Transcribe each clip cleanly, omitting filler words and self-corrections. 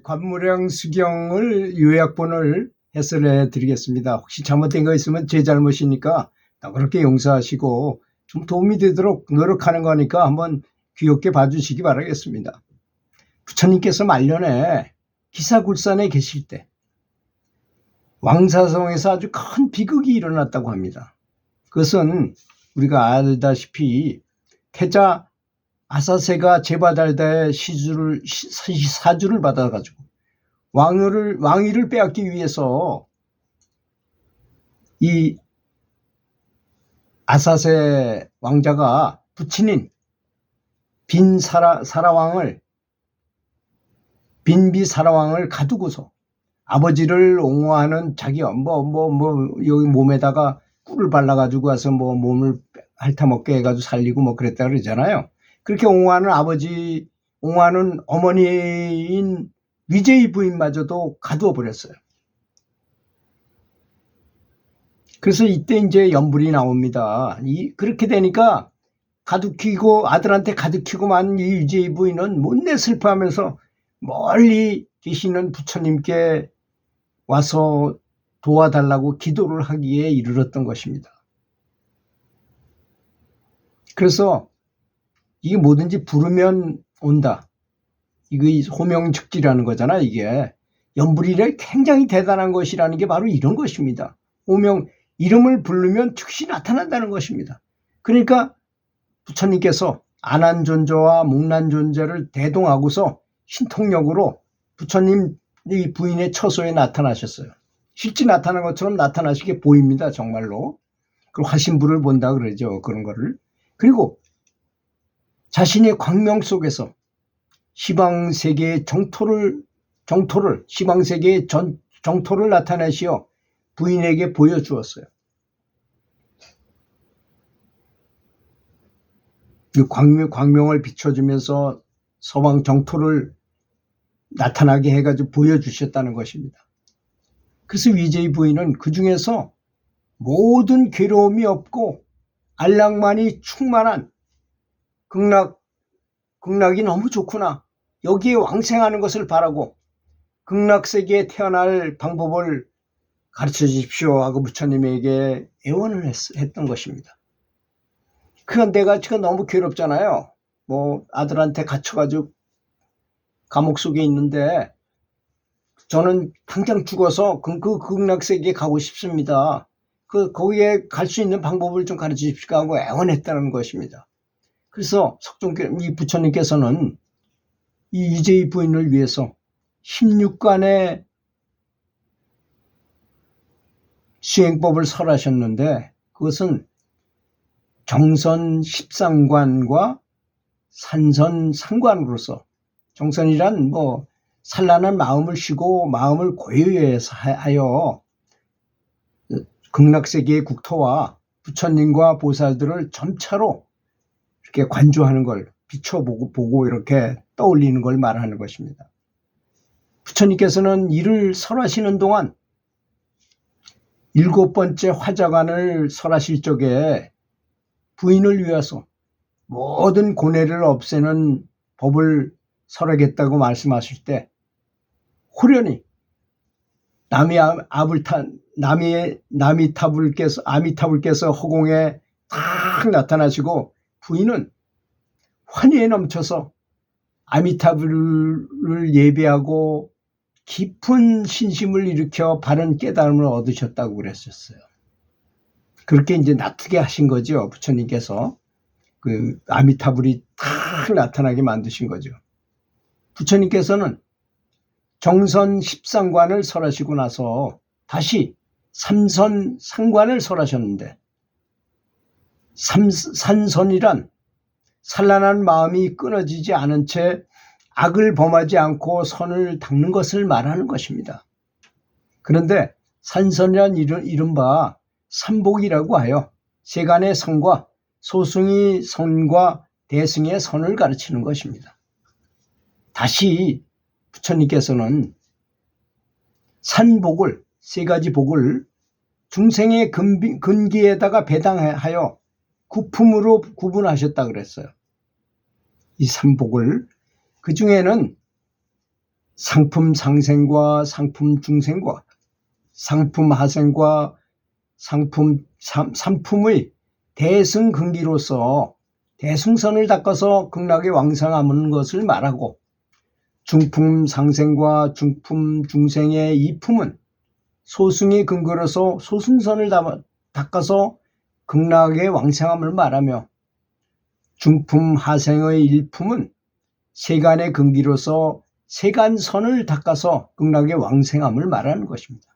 관무량 수경을 요약본을 해설해 드리겠습니다. 혹시 잘못된 거 있으면 제 잘못이니까 그렇게 용서하시고 좀 도움이 되도록 노력하는 거니까 한번 귀엽게 봐주시기 바라겠습니다. 부처님께서 말년에 기사굴산에 계실 때 왕사성에서 아주 큰 비극이 일어났다고 합니다. 그것은 우리가 알다시피 태자 아사세가 제바달다의 사주를 받아가지고 왕위를 빼앗기 위해서 이 아사세 왕자가 부친인 빈비사라왕을 가두고서 아버지를 옹호하는 자기 여기 몸에다가 꿀을 발라가지고 와서 몸을 핥아먹게 해가지고 살리고 그랬다 그러잖아요. 그렇게 옹호하는 어머니인 위제이 부인마저도 가두어 버렸어요. 그래서 이때 이제 연불이 나옵니다. 그렇게 되니까 아들한테 가두키고만 이 위제이 부인은 못내 슬퍼하면서 멀리 계시는 부처님께 와서 도와달라고 기도를 하기에 이르렀던 것입니다. 그래서 이게 뭐든지 부르면 온다. 이거 호명즉지라는 거잖아. 이게 연불이래 굉장히 대단한 것이라는 게 바로 이런 것입니다. 이름을 부르면 즉시 나타난다는 것입니다. 그러니까 부처님께서 안한존재와 묵난존재를 대동하고서 신통력으로 부처님 이 부인의 처소에 나타나셨어요. 실제 나타난 것처럼 나타나시게 보입니다. 정말로. 그 화신불을 본다 그러죠. 그런 거를. 그리고 자신의 광명 속에서 시방세계의 시방세계의 정토를 나타내시어 부인에게 보여주었어요. 광명을 비춰주면서 서방 정토를 나타나게 해가지고 보여주셨다는 것입니다. 그래서 위제이 부인은 그 중에서 모든 괴로움이 없고 안락만이 충만한 극락이 너무 좋구나. 여기에 왕생하는 것을 바라고 극락세계에 태어날 방법을 가르쳐 주십시오 하고 부처님에게 애원을 했던 것입니다. 그건 내가 지금 너무 괴롭잖아요. 아들한테 갇혀가지고 감옥 속에 있는데 저는 당장 죽어서 그 극락세계에 가고 싶습니다. 거기에 갈 수 있는 방법을 좀 가르쳐 주십시오 하고 애원했다는 것입니다. 그래서 이 부처님께서는 이 위제이 부인을 위해서 16관의 수행법을 설하셨는데 그것은 정선 13관과 산선 3관으로서 정선이란 산란한 마음을 쉬고 마음을 고요히 하여 극락세계의 국토와 부처님과 보살들을 점차로 이렇게 관조하는 걸 비춰보고 이렇게 떠올리는 걸 말하는 것입니다. 부처님께서는 이를 설하시는 동안 7번째 화자관을 설하실 적에 부인을 위해서 모든 고뇌를 없애는 법을 설하겠다고 말씀하실 때 호련히 아미타불께서 허공에 딱 나타나시고 부인은 환희에 넘쳐서 아미타불을 예배하고 깊은 신심을 일으켜 바른 깨달음을 얻으셨다고 그랬었어요. 그렇게 이제 놔두게 하신 거죠. 부처님께서 그 아미타불이 딱 나타나게 만드신 거죠. 부처님께서는 정선 13관을 설하시고 나서 다시 삼선 상관을 설하셨는데 산선이란 산란한 마음이 끊어지지 않은 채 악을 범하지 않고 선을 닦는 것을 말하는 것입니다. 그런데 산선이란 이른바 삼복이라고 하여 세간의 선과 소승의 선과 대승의 선을 가르치는 것입니다. 다시 부처님께서는 산복을 세 가지 복을 중생의 근기에다가 배당하여 구품으로 구분하셨다 그랬어요. 이 삼복을 그 중에는 상품 상생과 상품 중생과 상품 하생과 상품의 대승근기로서 대승선을 닦아서 극락에 왕성하는 것을 말하고, 중품 상생과 중품 중생의 이품은 소승의 근거로서 소승선을 닦아서 극락의 왕성함을 말하며, 중품 하생의 일품은 세간의 근기로서 세간선을 닦아서 극락의 왕생함을 말하는 것입니다.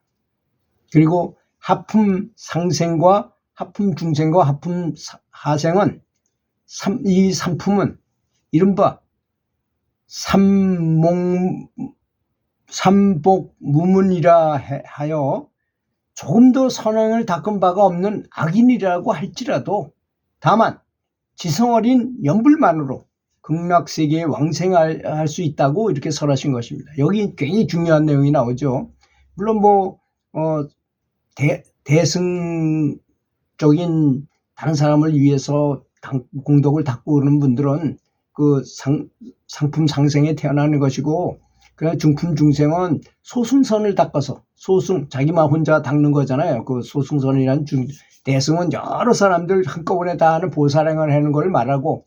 그리고 하품 상생과 하품 중생과 하품 하생은 이 삼품은 이른바 삼복무문이라 하여 조금도 선행을 닦은 바가 없는 악인이라고 할지라도 다만 지성어린 연불만으로 극락세계에 왕생할 수 있다고 이렇게 설하신 것입니다. 여기 굉장히 중요한 내용이 나오죠. 물론 대승적인 다른 사람을 위해서 공덕을 닦고 그러는 분들은 그 상품 상생에 태어나는 것이고, 그냥 중품 중생은 소승선을 닦아서 자기만 혼자 닦는 거잖아요. 그 소승선이란 대승은 여러 사람들 한꺼번에 다 하는 보살행을 하는 걸 말하고,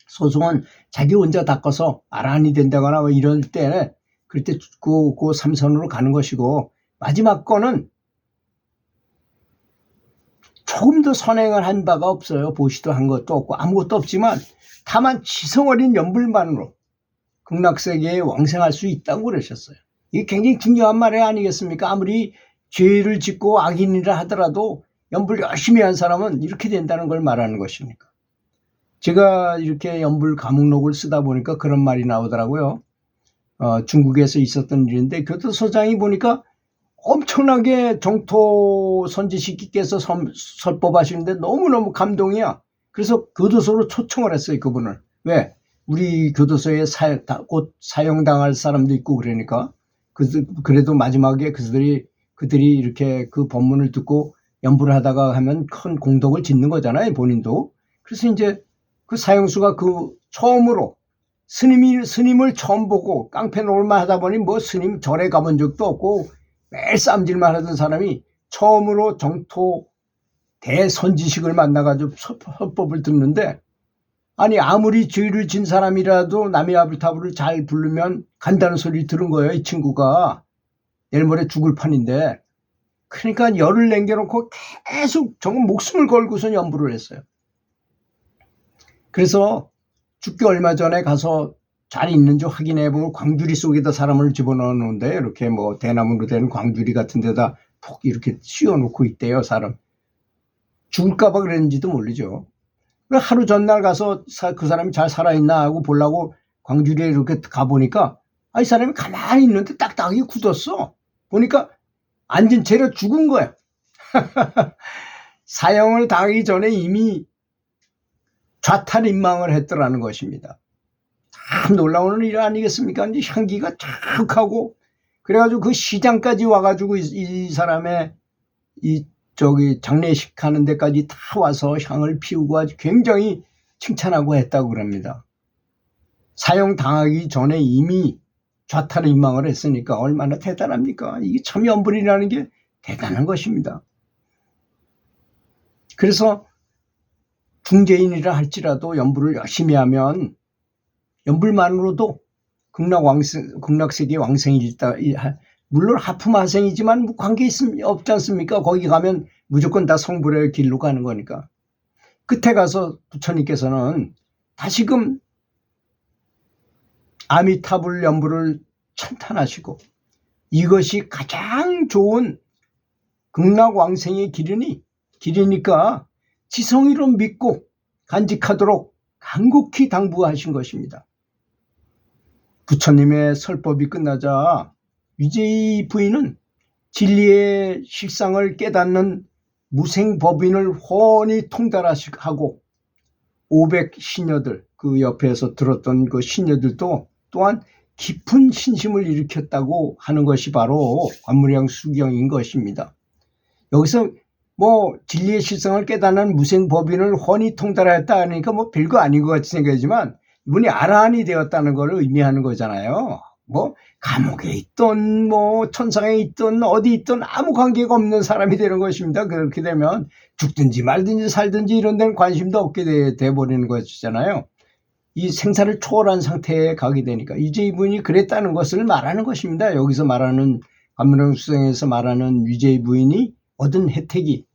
소승은 자기 혼자 닦아서 아란이 된다거나 이럴 때 그럴 때 그 삼선으로 가는 것이고, 마지막 거는 조금도 선행을 한 바가 없어요. 보시도 한 것도 없고 아무것도 없지만 다만 지성어린 연불만으로 극락세계에 왕생할 수 있다고 그러셨어요. 이게 굉장히 중요한 말이 아니겠습니까? 아무리 죄를 짓고 악인이라 하더라도 연불 열심히 한 사람은 이렇게 된다는 걸 말하는 것입니까? 제가 이렇게 연불 가목록을 쓰다 보니까 그런 말이 나오더라고요. 중국에서 있었던 일인데 교도소장이 보니까 엄청나게 정토 선지식기께서 설법하시는데 너무너무 감동이야. 그래서 교도소로 초청을 했어요, 그분을. 왜? 우리 교도소에 곧 사형당할 사람도 있고 그러니까. 그래도 마지막에 그들이 이렇게 그 법문을 듣고 연불을 하다가 하면 큰 공덕을 짓는 거잖아요, 본인도. 그래서 이제 그 사형수가 처음으로 스님을 처음 보고 깡패 노릇만 하다 보니 스님 절에 가본 적도 없고 매일 쌈질만 하던 사람이 처음으로 정토 대선지식을 만나가지고 설법을 듣는데, 아니 아무리 죄를 진 사람이라도 남의 아불타불을 잘 부르면 간다는 소리 들은 거예요. 이 친구가 내일 모레 죽을 판인데, 그러니까 열을 남겨놓고 계속 정말 목숨을 걸고서 연불을 했어요. 그래서 죽기 얼마 전에 가서 잘 있는지 확인해보고 광주리 속에다 사람을 집어넣는데, 이렇게 대나무로 된 광주리 같은 데다 푹 이렇게 씌워놓고 있대요. 사람 죽을까봐 그랬는지도 모르죠. 하루 전날 가서 그 사람이 잘 살아있나 하고 보려고 광주리에 이렇게 가보니까 이 사람이 가만히 있는데 딱딱하게 굳었어. 보니까 앉은 채로 죽은 거야. 사형을 당하기 전에 이미 좌탈인망을 했더라는 것입니다. 참 놀라운 일 아니겠습니까? 이제 향기가 쫙 하고, 그래가지고 그 시장까지 와가지고 이 사람의 장례식 하는 데까지 다 와서 향을 피우고 아주 굉장히 칭찬하고 했다고 그럽니다. 사형 당하기 전에 이미 좌탈인망을 했으니까 얼마나 대단합니까? 이게 참 연불이라는 게 대단한 것입니다. 그래서 중재인이라 할지라도 연불을 열심히 하면 연불만으로도 극락세계 왕생이 있다. 물론 하품하생이지만 관계 없지 않습니까? 거기 가면 무조건 다 성불의 길로 가는 거니까. 끝에 가서 부처님께서는 다시금 아미타불 연불을 찬탄하시고, 이것이 가장 좋은 극락왕생의 길이니까 지성이로 믿고 간직하도록 간곡히 당부하신 것입니다. 부처님의 설법이 끝나자 위제이 부인은 진리의 실상을 깨닫는 무생법인을 훤히 통달하고 500신녀들, 그 옆에서 들었던 그 신녀들도 또한 깊은 신심을 일으켰다고 하는 것이 바로 관무량 수경인 것입니다. 여기서 진리의 실상을 깨닫는 무생법인을 훤히 통달하였다 하니까 별거 아닌 것 같이 생각하지만 이분이 아라한이 되었다는 걸 의미하는 거잖아요. 뭐 감옥에 있던 뭐 천상에 있던 어디 있던 아무 관계가 없는 사람이 되는 것입니다. 그렇게 되면 죽든지 말든지 살든지 이런 데는 관심도 없게 돼 버리는 것이잖아요. 이 생사를 초월한 상태에 가게 되니까 이제 이분이 그랬다는 것을 말하는 것입니다. 여기서 말하는 관문왕수성에서 말하는 유재희 부인이 얻은 혜택이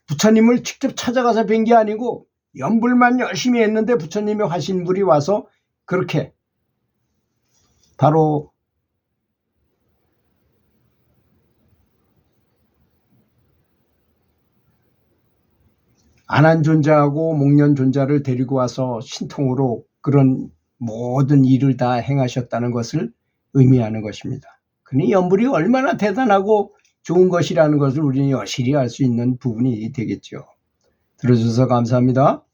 부처님을 직접 찾아가서 뵌 게 아니고 연불만 열심히 했는데 부처님의 화신불이 와서 그렇게 바로 안한존자하고 목련존자를 데리고 와서 신통으로 그런 모든 일을 다 행하셨다는 것을 의미하는 것입니다. 그니 연불이 얼마나 대단하고 좋은 것이라는 것을 우리는 여실히 알 수 있는 부분이 되겠죠. 들어주셔서 감사합니다.